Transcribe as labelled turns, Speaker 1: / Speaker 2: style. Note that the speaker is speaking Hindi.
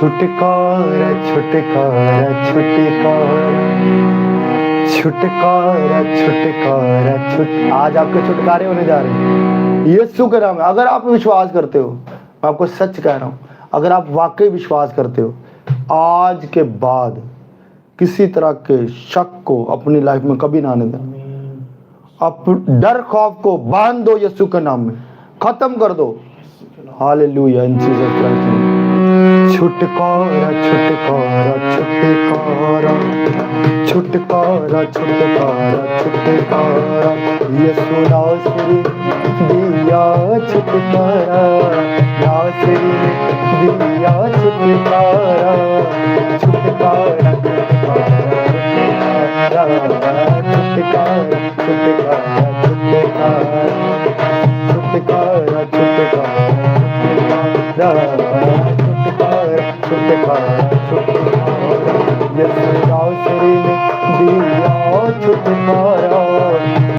Speaker 1: छुटकारा छुटकारा छुटकारा छुटकारा छुटकारा आज आपके छुटकारे होने जा रहे हैं यीशु के नाम में। अगर आप विश्वास करते हो, मैं आपको सच कह रहा हूं, अगर आप वाकई विश्वास करते हो, आज के बाद किसी तरह के शक को अपनी लाइफ में कभी ना आने दें। आप डर खौफ को बांध दो, यीशु के नाम में खत्म कर दो। हालेलुया, इन जीसस क्राइस्ट नेम। छुटकारा छुटकारा छुटकारा छुटकारा छुटकारा छुटकारा यीशु नासरी दिया छुटकारा, नासरी दिया छुटकारा, छुटकारा छुटकारा छुटकारा छुटकारा छुटकारा यीशु नासरी दिया छुटकारा।